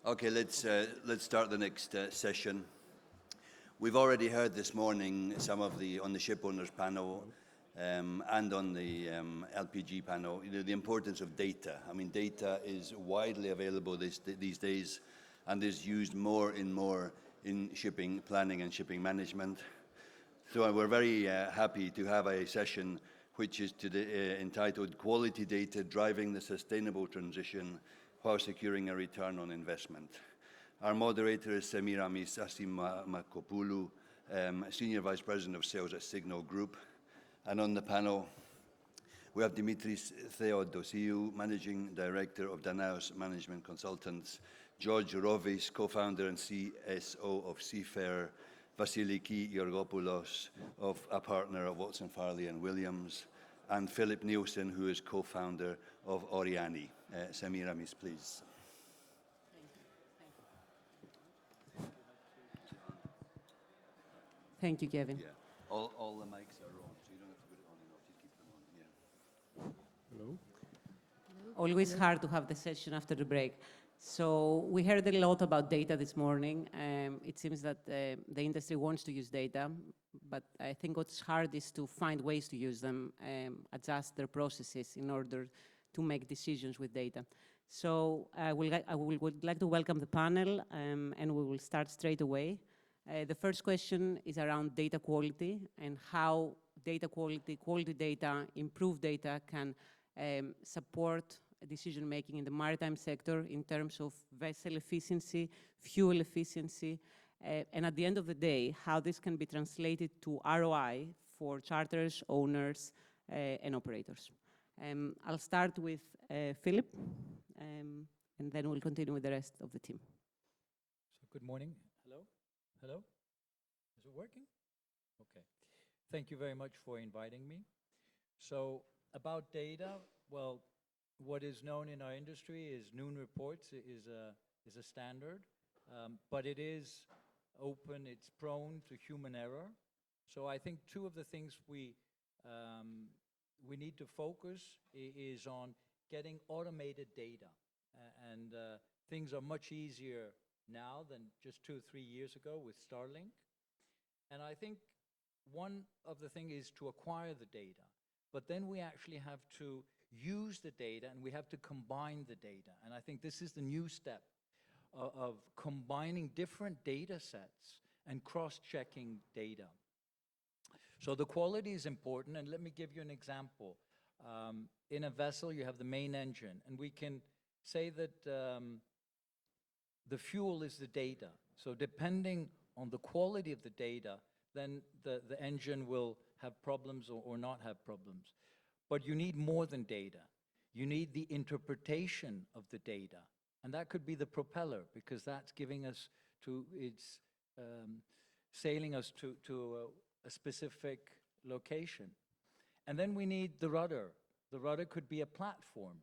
Okay, let's start the next session. We've already heard this morning some of on the ship owners panel and on the LPG panel, the importance of data. I mean, data is widely available these days and is used more and more in shipping planning and shipping management. So we're very happy to have a session which is entitled Quality Data Driving the Sustainable Transition while securing a return on investment. Our moderator is Semiramis Assimakopolou, Senior Vice President of Sales at Signal Group. And on the panel, we have Dimitris Theodossiou, Managing Director of Danaos Management Consultants, Rovis, Co-founder and CSO of Seafair, Vassiliki, Georgopoulos, a partner of Watson, Farley and Williams, and Philip Nielsen, who is co-founder of Oriani. Semiramis, please. Thank you, Kevin. Yeah, all the mics are on, so you don't have to put it on and off, just keep them on, yeah. Hello. Always hard to have the session after the break. So we heard a lot about data this morning. It seems that the industry wants to use data, but I think what's hard is to find ways to use them, adjust their processes in order to make decisions with data. So I would like to welcome the panel, and we will start straight away. The first question is around data quality and how data quality data, improved data can support decision-making in the maritime sector in terms of vessel efficiency, fuel efficiency, and at the end of the day, how this can be translated to ROI for charters, owners, and operators. I'll start with Philip, and then we'll continue with the rest of the team. So good morning. Hello? Hello? Is it working? Okay. Thank you very much for inviting me. So about data, well, what is known in our industry is noon reports is a standard, but it is open, it's prone to human error. So I think two of the things we need to focus is on getting automated data. And things are much easier now than just 2 or 3 years ago with Starlink. And I think one of the things is to acquire the data, but then we actually have to use the data and we have to combine the data. And I think this is the new step of combining different data sets and cross-checking data. So the quality is important, and let me give you an example. In a vessel, you have the main engine, and we can say that the fuel is the data. So depending on the quality of the data, then the engine will have problems or not have problems. But you need more than data. You need the interpretation of the data. And that could be the propeller, because that's giving us it's sailing us to a specific location. And then we need the rudder. The rudder could be a platform.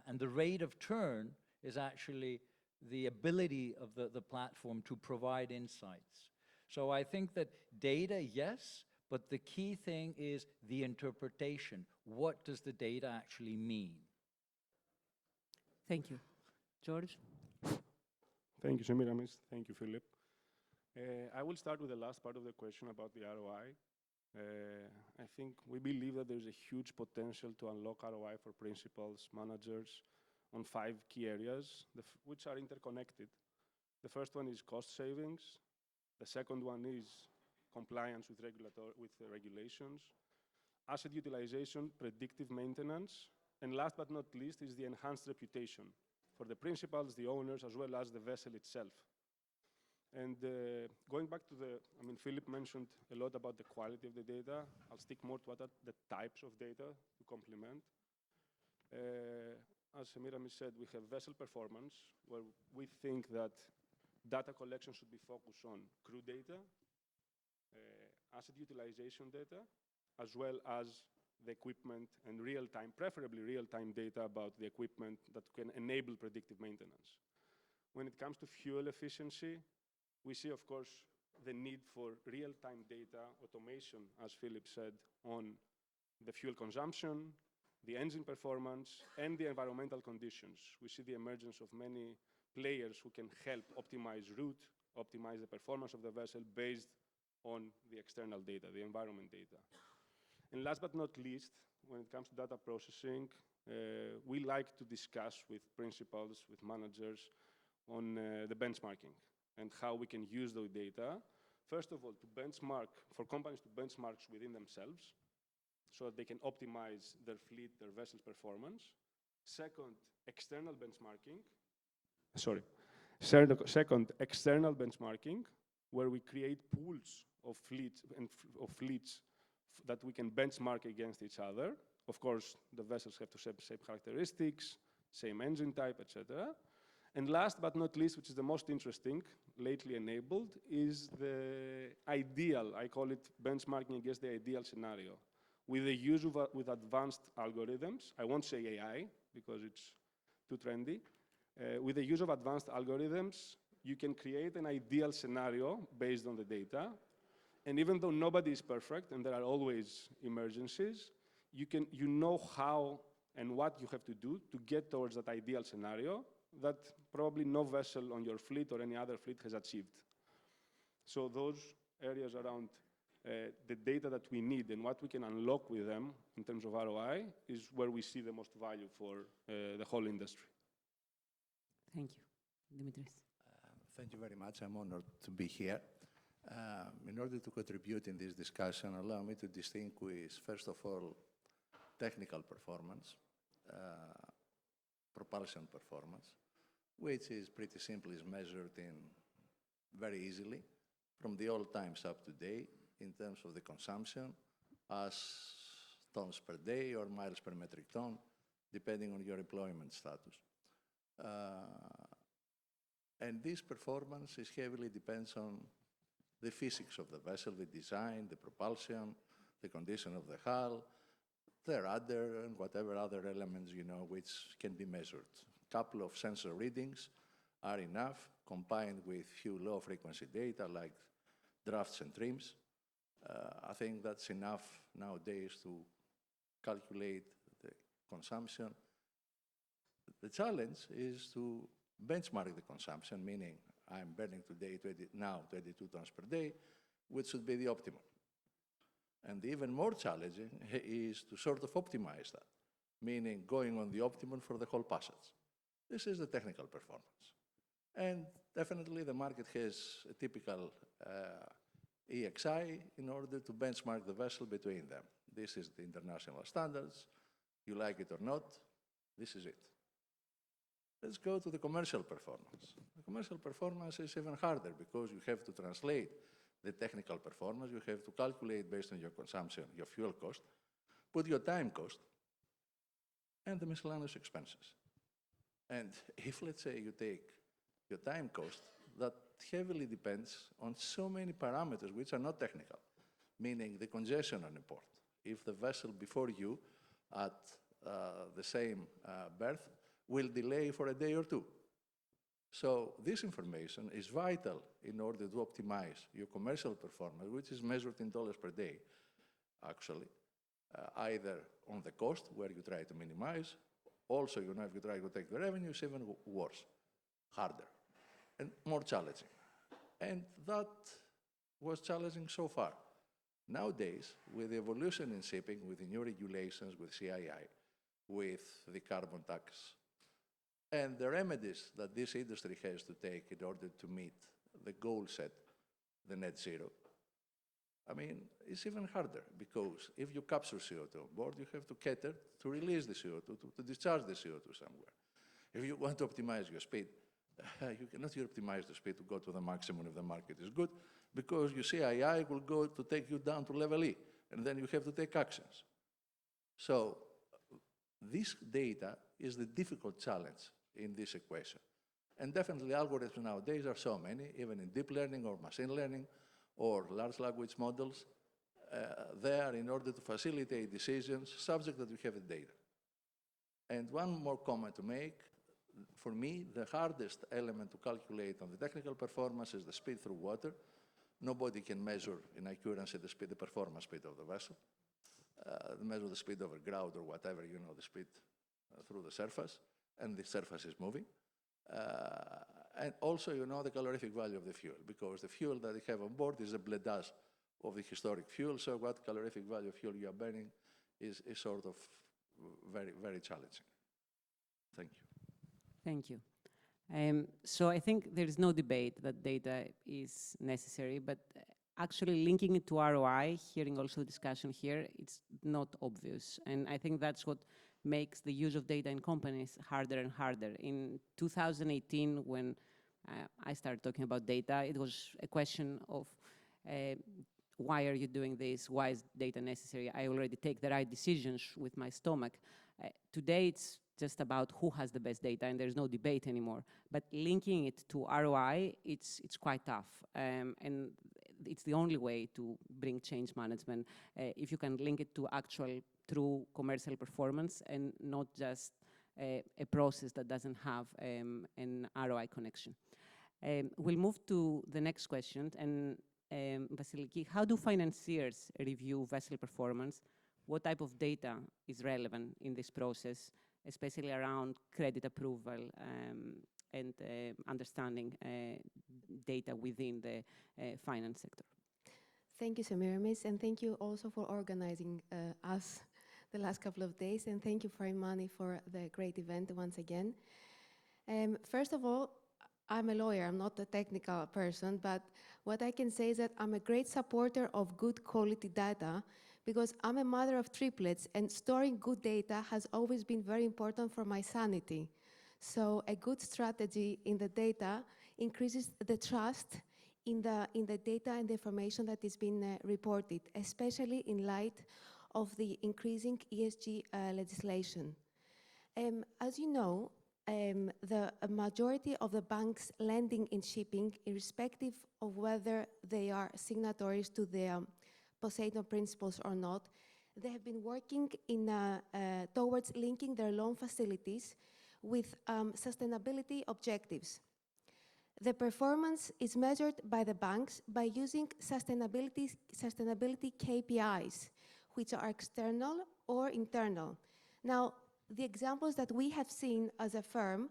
And the rate of turn is actually the ability of the platform to provide insights. So I think that data, yes, but the key thing is the interpretation. What does the data actually mean? Thank you. George? Thank you, Semiramis. Thank you, Philip. I will start with the last part of the question about the ROI. I think we believe that there's a huge potential to unlock ROI for principals, managers on 5 key areas, which are interconnected. The first one is cost savings. The second one is compliance with regulations, asset utilization, predictive maintenance, and last but not least is the enhanced reputation for the principals, the owners, as well as the vessel itself. And going back to Philip mentioned a lot about the quality of the data. I'll stick more to what are the types of data to complement. As Semiramis said, we have vessel performance, where we think that data collection should be focused on crew data, asset utilization data, as well as the equipment and real-time, preferably real-time data about the equipment that can enable predictive maintenance. When it comes to fuel efficiency, we see, of course, the need for real-time data automation, as Philip said, on the fuel consumption, the engine performance, and the environmental conditions. We see the emergence of many players who can help optimize route, optimize the performance of the vessel based on the external data, the environment data. And last but not least, when it comes to data processing, we like to discuss with principals, with managers, on the benchmarking and how we can use those data. First of all, to benchmark, for companies to benchmark within themselves so that they can optimize their fleet, their vessel's performance. Second, external benchmarking. Second, external benchmarking, where we create pools of fleets that we can benchmark against each other. Of course, the vessels have to have the same characteristics, same engine type, etc. And last but not least, which is the most interesting, lately enabled, is the ideal, I call it benchmarking against the ideal scenario, with the use of with advanced algorithms. I won't say AI, because it's too trendy. With the use of advanced algorithms, you can create an ideal scenario based on the data. And even though nobody is perfect, and there are always emergencies, you know how and what you have to do to get towards that ideal scenario that probably no vessel on your fleet or any other fleet has achieved. So those areas around the data that we need and what we can unlock with them in terms of ROI is where we see the most value for the whole industry. Thank you. Dimitris. Thank you very much. I'm honored to be here. In order to contribute in this discussion, allow me to distinguish, first of all, technical performance, propulsion performance, which is pretty simple, is measured in very easily from the old times up to date in terms of the consumption as tons per day or miles per metric ton, depending on your employment status. And this performance is heavily depends on the physics of the vessel, the design, the propulsion, the condition of the hull, the rudder, and whatever other elements, which can be measured. A couple of sensor readings are enough, combined with few low-frequency data like drafts and trims. I think that's enough nowadays to calculate the consumption. The challenge is to benchmark the consumption, meaning I'm burning today 22 tons per day, which should be the optimum. And even more challenging is to sort of optimize that, meaning going on the optimum for the whole passage. This is the technical performance. And definitely the market has a typical EXI in order to benchmark the vessel between them. This is the international standards. You like it or not, this is it. Let's go to the commercial performance. The commercial performance is even harder because you have to translate the technical performance. You have to calculate based on your consumption, your fuel cost, put your time cost, and the miscellaneous expenses. And if, let's say, you take your time cost, that heavily depends on so many parameters which are not technical, meaning the congestion on a port. If the vessel before you at the same berth will delay for a day or two. So this information is vital in order to optimize your commercial performance, which is measured in dollars per day, actually, either on the cost, where you try to minimize. Also, if you try to take the revenue, it's even worse, harder, and more challenging. And that was challenging so far. Nowadays, with the evolution in shipping, with the new regulations, with CII, with the carbon tax, and the remedies that this industry has to take in order to meet the goal set, the net zero, I mean, it's even harder because if you capture CO2 on board, you have to cater to release the CO2, to discharge the CO2 somewhere. If you want to optimize your speed, you cannot optimize the speed to go to the maximum if the market is good, because your CII will go to take you down to level E, and then you have to take actions. So this data is the difficult challenge in this equation. And definitely algorithms nowadays are so many, even in deep learning or machine learning or large language models, they are in order to facilitate decisions subject that we have the data. And one more comment to make. For me, the hardest element to calculate on the technical performance is the speed through water. Nobody can measure in accuracy the performance speed of the vessel. Measure the speed over grout or whatever, the speed through the surface, and the surface is moving. And also, you know the calorific value of the fuel, because the fuel that you have on board is a bledage of the historic fuel. So what calorific value of fuel you are burning is sort of very, very challenging. Thank you. Thank you. So I think there is no debate that data is necessary, but actually linking it to ROI, hearing also the discussion here, it's not obvious. And I think that's what makes the use of data in companies harder and harder. In 2018, when I started talking about data, it was a question of why are you doing this? Why is data necessary? I already take the right decisions with my stomach. Today, it's just about who has the best data, and there's no debate anymore. But linking it to ROI, it's quite tough. And it's the only way to bring change management, if you can link it to actual true commercial performance and not just a process that doesn't have an ROI connection. We'll move to the next question. And Vassiliki, how do financiers review vessel performance? What type of data is relevant in this process, especially around credit approval and understanding data within the finance sector? Thank you, Semiramis, and thank you also for organizing us the last couple of days, and thank you, Oriani, for the great event once again. First of all, I'm a lawyer, I'm not a technical person, but what I can say is that I'm a great supporter of good quality data because I'm a mother of triplets, and storing good data has always been very important for my sanity. So a good strategy in the data increases the trust in the data and the information that is being reported, especially in light of the increasing ESG legislation. As you know, the majority of the banks lending in shipping, irrespective of whether they are signatories to the Poseidon Principles or not, they have been working towards linking their loan facilities with sustainability objectives. The performance is measured by the banks by using sustainability KPIs, which are external or internal. Now, the examples that we have seen as a firm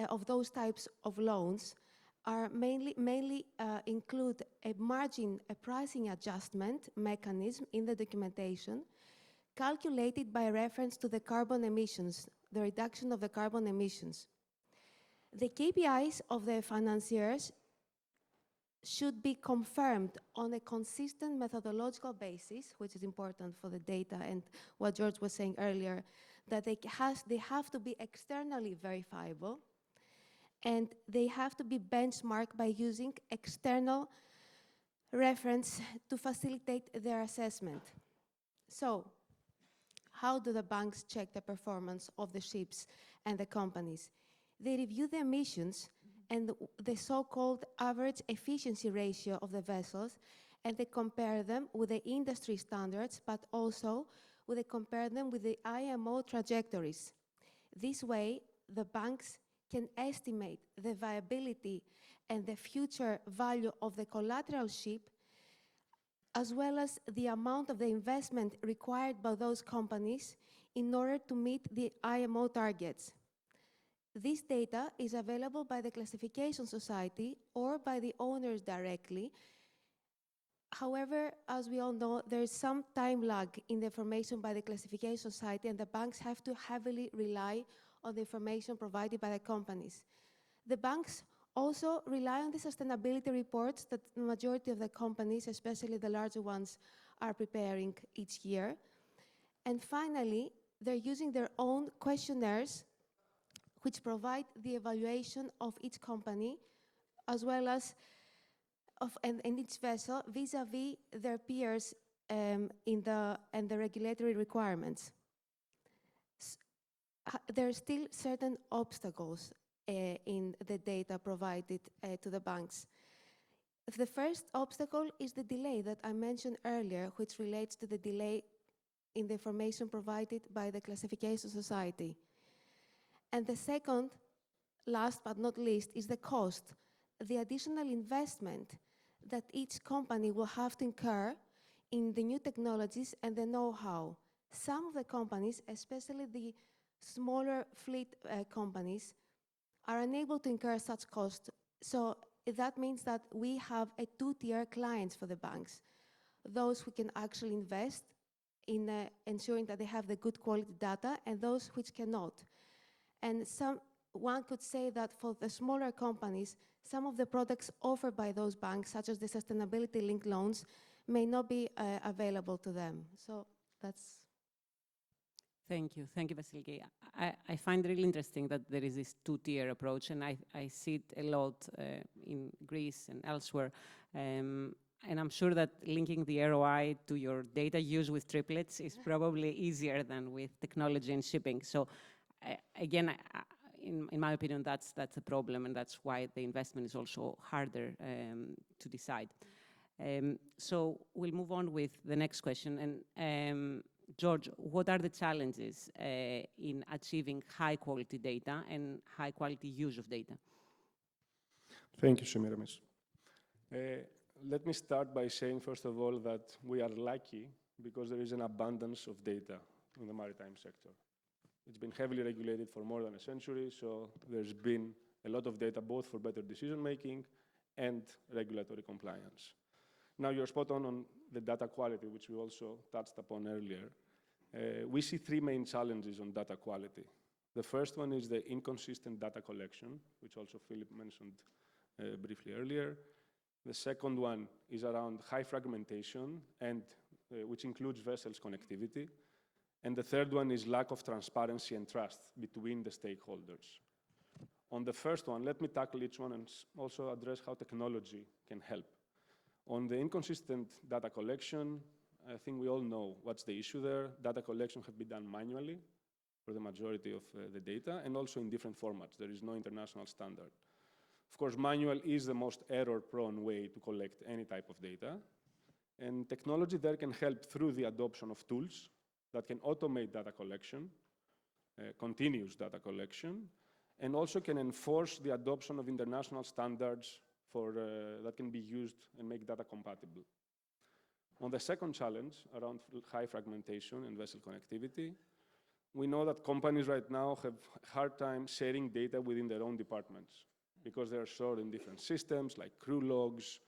of those types of loans are mainly include a pricing adjustment mechanism in the documentation, calculated by reference to the carbon emissions, the reduction of the carbon emissions. The KPIs of the financiers should be confirmed on a consistent methodological basis, which is important for the data and what George was saying earlier, that they have to be externally verifiable, and they have to be benchmarked by using external reference to facilitate their assessment. So, how do the banks check the performance of the ships and the companies? They review the emissions and the so-called average efficiency ratio of the vessels, and they compare them with the industry standards, but also they compare them with the IMO trajectories. This way, the banks can estimate the viability and the future value of the collateral ship, as well as the amount of the investment required by those companies in order to meet the IMO targets. This data is available by the Classification Society or by the owners directly. However, as we all know, there is some time lag in the information by the Classification Society, and the banks have to heavily rely on the information provided by the companies. The banks also rely on the sustainability reports that the majority of the companies, especially the larger ones, are preparing each year. And finally, they're using their own questionnaires, which provide the evaluation of each company, as well as and each vessel vis-a-vis their peers and the regulatory requirements. There are still certain obstacles in the data provided to the banks. The first obstacle is the delay that I mentioned earlier, which relates to the delay in the information provided by the Classification Society. And the second, last but not least, is the cost, the additional investment that each company will have to incur in the new technologies and the know-how. Some of the companies, especially the smaller fleet companies, are unable to incur such costs. So that means that we have a two-tier clients for the banks. Those who can actually invest in ensuring that they have the good quality data, and those which cannot. And one could say that for the smaller companies, some of the products offered by those banks, such as the sustainability-linked loans, may not be available to them. So that's... Thank you, Vassiliki. I find it really interesting that there is this two-tier approach, and I see it a lot in Greece and elsewhere. And I'm sure that linking the ROI to your data use with triplets is probably easier than with technology and shipping. So again, in my opinion, that's a problem, and that's why the investment is also harder to decide. So we'll move on with the next question. And George, what are the challenges in achieving high-quality data and high-quality use of data? Thank you, Semiramis. Let me start by saying, first of all, that we are lucky because there is an abundance of data in the maritime sector. It's been heavily regulated for more than a century, so there's been a lot of data both for better decision-making and regulatory compliance. Now, you're spot on the data quality, which we also touched upon earlier. We see three main challenges on data quality. The first one is the inconsistent data collection, which also Philip mentioned briefly earlier. The second one is around high fragmentation, and which includes vessels connectivity. And the third one is lack of transparency and trust between the stakeholders. On the first one, let me tackle each one and also address how technology can help. On the inconsistent data collection, I think we all know what's the issue there. Data collection has been done manually for the majority of the data, and also in different formats. There is no international standard. Of course, manual is the most error-prone way to collect any type of data. And technology there can help through the adoption of tools that can automate data collection, continuous data collection, and also can enforce the adoption of international standards that can be used and make data compatible. On the second challenge, around high fragmentation and vessel connectivity, we know that companies right now have a hard time sharing data within their own departments because they are stored in different systems like crew logs,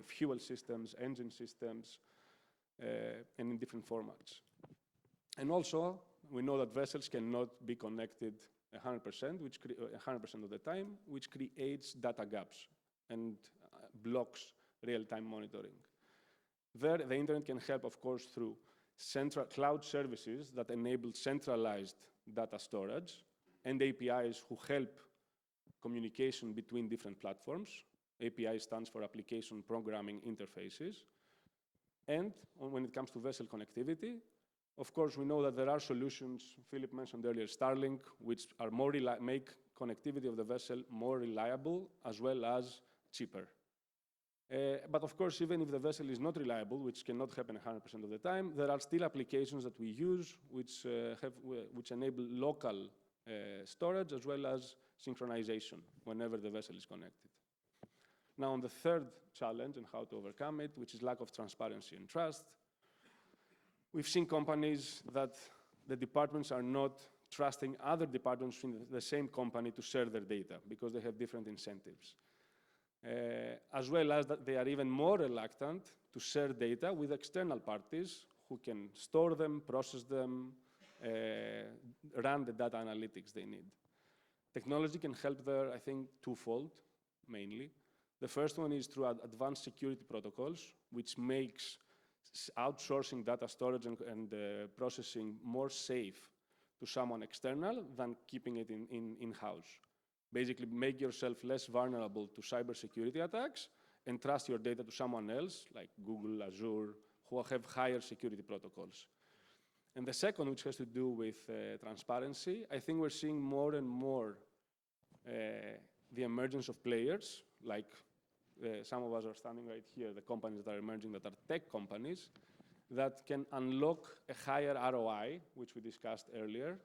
fuel systems, engine systems, and in different formats. And also, we know that vessels cannot be connected 100% of the time, which creates data gaps and blocks real-time monitoring. There, the internet can help, of course, through central cloud services that enable centralized data storage and APIs who help communication between different platforms. API stands for Application Programming Interfaces. And when it comes to vessel connectivity, of course, we know that there are solutions, Philip mentioned earlier, Starlink, which are make connectivity of the vessel more reliable as well as cheaper. But of course, even if the vessel is not reliable, which cannot happen 100% of the time, there are still applications that we use which enable local storage as well as synchronization whenever the vessel is connected. Now, on the third challenge and how to overcome it, which is lack of transparency and trust, we've seen companies that the departments are not trusting other departments in the same company to share their data because they have different incentives. As well as that they are even more reluctant to share data with external parties who can store them, process them, run the data analytics they need. Technology can help there, I think, twofold, mainly. The first one is through advanced security protocols, which makes outsourcing data storage and processing more safe to someone external than keeping it in-house. Basically, make yourself less vulnerable to cybersecurity attacks and trust your data to someone else, like Google, Azure, who have higher security protocols. And the second, which has to do with transparency, I think we're seeing more and more the emergence of players, like some of us are standing right here, the companies that are emerging that are tech companies, that can unlock a higher ROI, which we discussed earlier,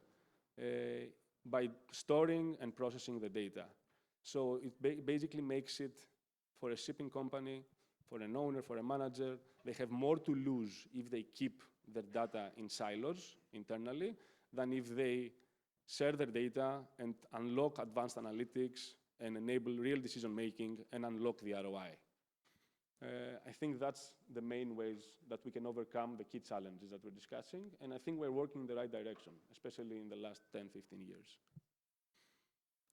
by storing and processing the data. So it basically makes it, for a shipping company, for an owner, for a manager, they have more to lose if they keep their data in silos internally than if they share their data, and unlock advanced analytics and enable real decision-making and unlock the ROI. I think that's the main ways that we can overcome the key challenges that we're discussing, and I think we're working in the right direction, especially in the last 10, 15 years.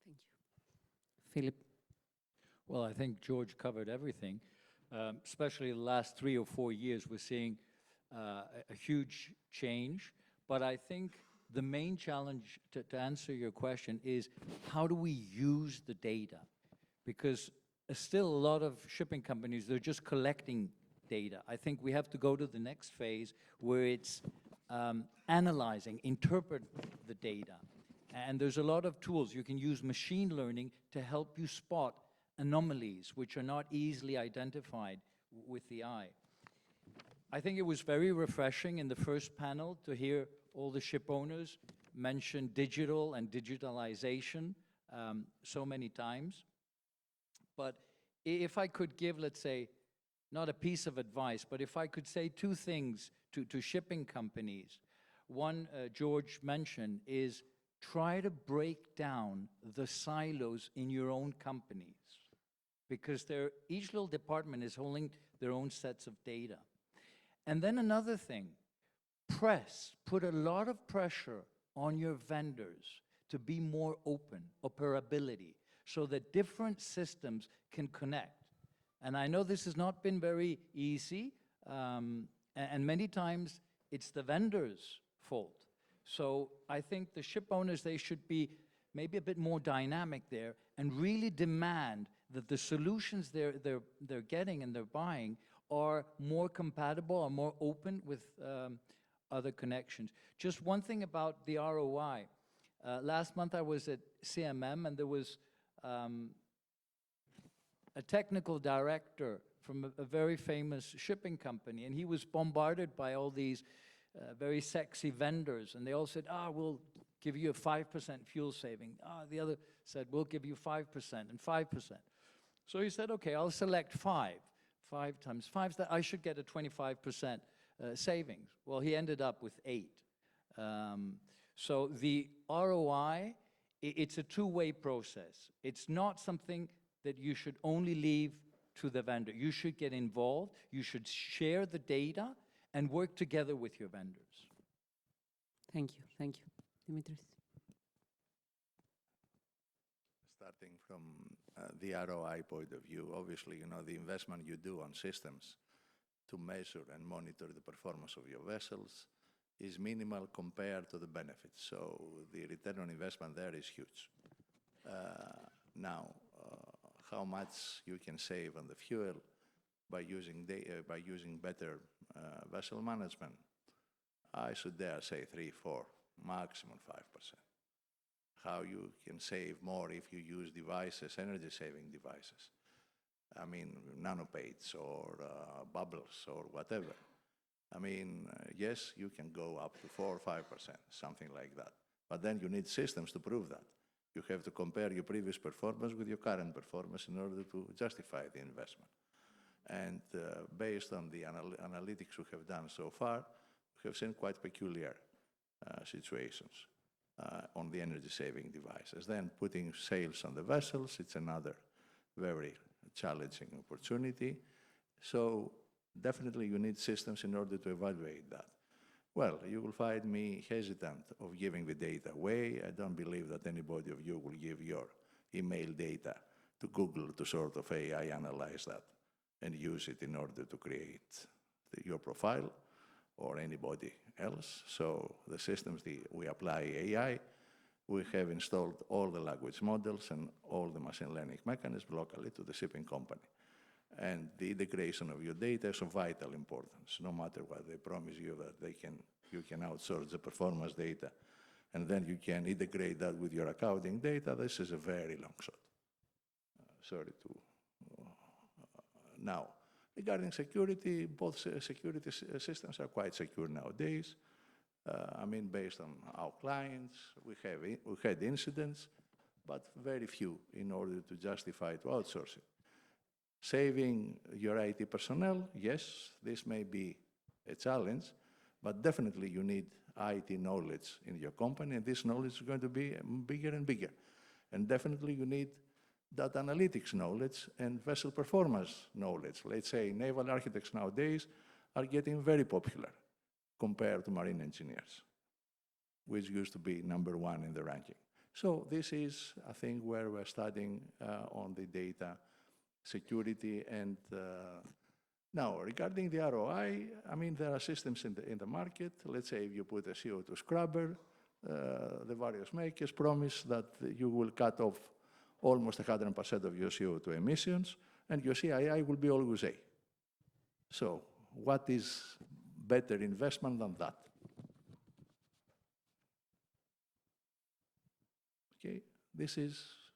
Thank you. Philip. Well, I think George covered everything. Especially the last 3 or 4 years, we're seeing a huge change. But I think the main challenge, to answer your question, is how do we use the data? Because still a lot of shipping companies, they're just collecting data. I think we have to go to the next phase where it's analyzing, interpret the data. And there's a lot of tools. You can use machine learning to help you spot anomalies which are not easily identified with the eye. I think it was very refreshing in the first panel to hear all the ship owners mention digital and digitalization so many times. But if I could give, let's say, not a piece of advice, but if I could say 2 things to shipping companies. One, George mentioned, is try to break down the silos in your own companies, because each little department is holding their own sets of data. And then another thing, put a lot of pressure on your vendors to be more open, operability, so that different systems can connect. And I know this has not been very easy, and many times it's the vendor's fault. So I think the ship owners, they should be maybe a bit more dynamic there and really demand that the solutions they're getting and they're buying are more compatible or more open with other connections. Just one thing about the ROI. Last month I was at CMM, and there was a technical director from a very famous shipping company, and he was bombarded by all these very sexy vendors, and they all said, we'll give you a 5% fuel saving. The other said, we'll give you 5% and 5%. So he said, okay, I'll select 5. 5 times 5, that I should get a 25% savings. Well, he ended up with 8. So the ROI, it's a two-way process. It's not something that you should only leave to the vendor. You should get involved, you should share the data, and work together with your vendors. Thank you. Thank you. Dimitris. Starting from the ROI point of view, obviously, the investment you do on systems to measure and monitor the performance of your vessels is minimal compared to the benefits. So the return on investment there is huge. Now, how much you can save on the fuel by using better vessel management, I should dare say 3, 4, maximum 5%. How you can save more if you use devices, energy-saving devices. I mean, nanopates or bubbles or whatever. I mean, yes, you can go up to 4 or 5%, something like that. But then you need systems to prove that. You have to compare your previous performance with your current performance in order to justify the investment. And based on the analytics we have done so far, we have seen quite peculiar situations on the energy-saving devices. Then putting sails on the vessels, it's another very challenging opportunity. So definitely you need systems in order to evaluate that. Well, you will find me hesitant of giving the data away. I don't believe that anybody of you will give your email data to Google to sort of AI analyze that and use it in order to create your profile or anybody else. So the systems, we apply AI. We have installed all the language models and all the machine learning mechanisms locally to the shipping company. And the integration of your data is of vital importance, no matter what they promise you that you can outsource the performance data, and then you can integrate that with your accounting data. This is a very long shot. Now, regarding security, both security systems are quite secure nowadays. I mean, based on our clients, we had incidents, but very few in order to justify to outsource it. Saving your IT personnel, yes, this may be a challenge, but definitely you need IT knowledge in your company, and this knowledge is going to be bigger and bigger. And definitely you need data analytics knowledge and vessel performance knowledge. Let's say naval architects nowadays are getting very popular compared to marine engineers, which used to be #1 in the ranking. So this is, I think, where we're studying on the data security. And now, regarding the ROI, I mean, there are systems in the market. Let's say if you put a CO2 scrubber, the various makers promise that you will cut off almost 100% of your CO2 emissions, and your CII will be always A. So what is better investment than that? Okay, this is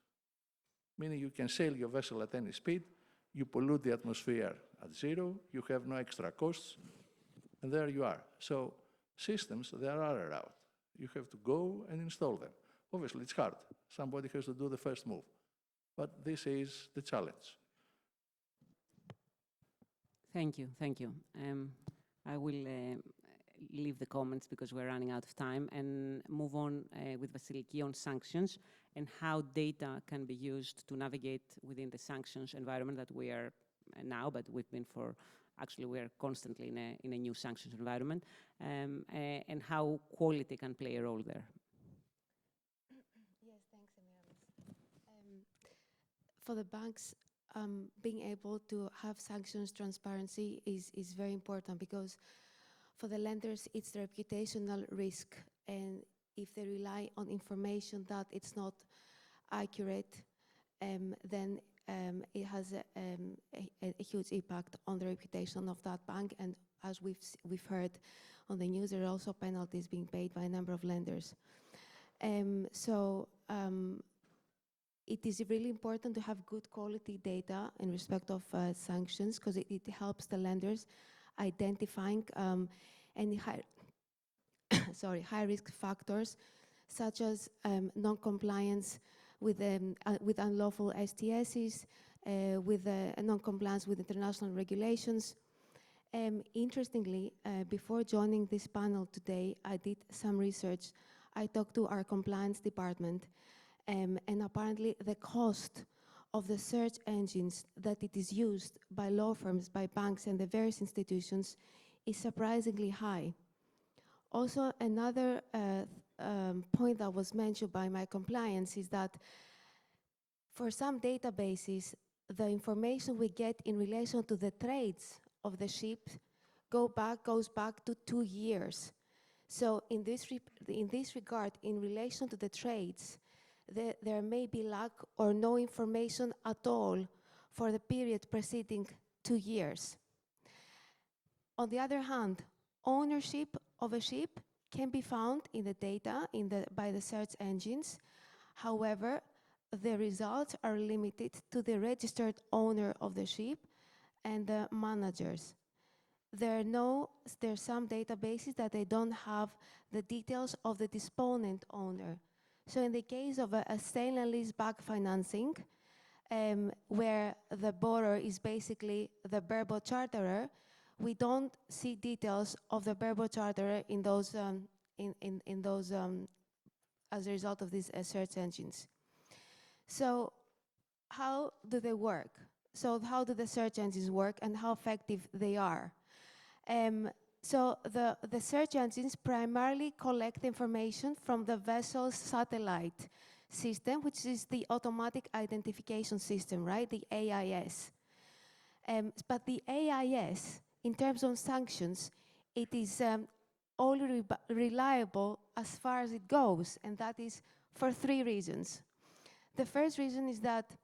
meaning you can sail your vessel at any speed, you pollute the atmosphere at 0, you have no extra costs, and there you are. So systems, there are around. You have to go and install them. Obviously, it's hard. Somebody has to do the first move. But this is the challenge. Thank you, thank you. I will leave the comments because we're running out of time and move on with Vassiliki on sanctions and how data can be used to navigate within the sanctions environment that we are now, but we've been for, actually we are constantly in a new sanctions environment, and how quality can play a role there. Yes, thanks, Semiramis. For the banks, being able to have sanctions transparency is very important because for the lenders, it's the reputational risk. And if they rely on information that it's not accurate, then it has a huge impact on the reputation of that bank. And as we've heard on the news, there are also penalties being paid by a number of lenders. It is really important to have good quality data in respect of sanctions because it helps the lenders identifying any high-risk factors such as non-compliance with unlawful STSs, with non-compliance with international regulations. Interestingly, before joining this panel today, I did some research. I talked to our compliance department, and apparently the cost of the search engines that it is used by law firms, by banks, and the various institutions is surprisingly high. Also, another point that was mentioned by my compliance is that for some databases, the information we get in relation to the trades of the ship goes back to 2 years. So in this regard, in relation to the trades, there may be lack or no information at all for the period preceding 2 years. On the other hand, ownership of a ship can be found in the data by the search engines. However, the results are limited to the registered owner of the ship and the managers. There are some databases that they don't have the details of the disponent owner. So in the case of a sale and leaseback financing, where the borrower is basically the bareboat charterer, we don't see details of the bareboat charterer in those as a result of these search engines. So how do they work? So how do the search engines work and how effective they are? So the search engines primarily collect information from the vessel's satellite system, which is the automatic identification system, right? The AIS. But the AIS, in terms of sanctions, it is only reliable as far as it goes, and that is for 3 reasons. The first reason is that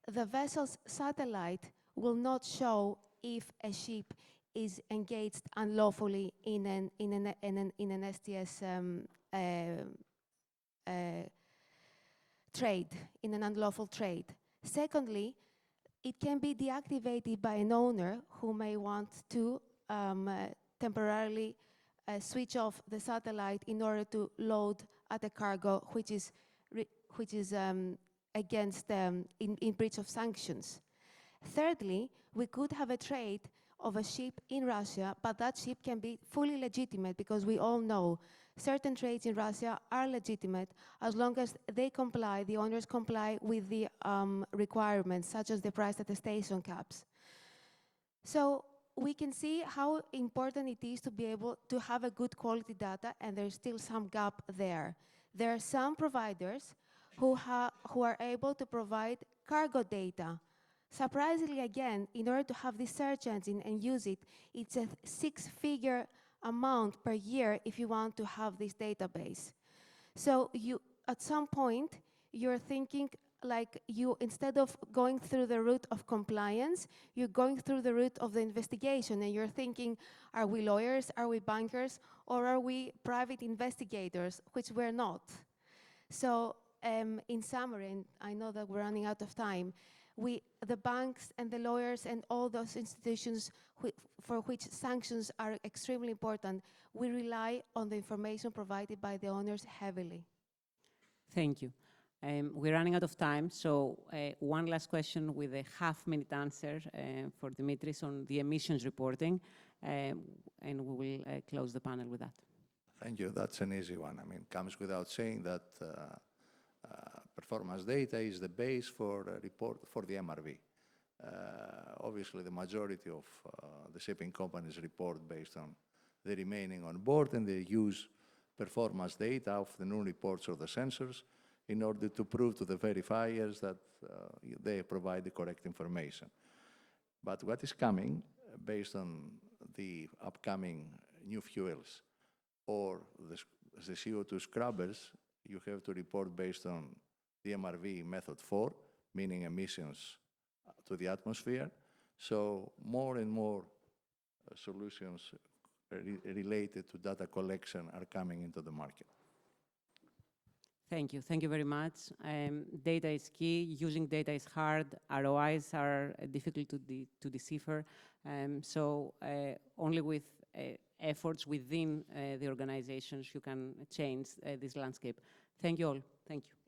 the vessel's satellite will not show if a ship is engaged unlawfully in an STS trade, in an unlawful trade. Secondly, it can be deactivated by an owner who may want to temporarily switch off the satellite in order to load at a cargo which is against in breach of sanctions. Thirdly, we could have a trade of a ship in Russia, but that ship can be fully legitimate because we all know certain trades in Russia are legitimate as long as they comply, the owners comply with the requirements, such as the price attestation caps. So we can see how important it is to be able to have a good quality data, and there's still some gap there. There are some providers who are able to provide cargo data. Surprisingly, again, in order to have this search engine and use it, it's a 6-figure amount per year if you want to have this database. So at some point, you're thinking like instead of going through the route of compliance, you're going through the route of the investigation, and you're thinking, are we lawyers, are we bankers, or are we private investigators, which we're not. So in summary, and I know that we're running out of time, the banks and the lawyers and all those institutions for which sanctions are extremely important, we rely on the information provided by the owners heavily. Thank you. We're running out of time, so one last question with a half-minute answer for Dimitris on the emissions reporting, and we will close the panel with that. Thank you. That's an easy one. I mean, it comes without saying that performance data is the base for a report for the MRV. Obviously, the majority of the shipping companies report based on the remaining on board, and they use performance data of the new reports of the sensors in order to prove to the verifiers that they provide the correct information. But what is coming, based on the upcoming new fuels or the CO2 scrubbers, you have to report based on the MRV method 4, meaning emissions to the atmosphere. So more and more solutions related to data collection are coming into the market. Thank you. Thank you very much. Data is key. Using data is hard. ROIs are difficult to decipher. So only with efforts within the organizations you can change this landscape. Thank you all. Thank you.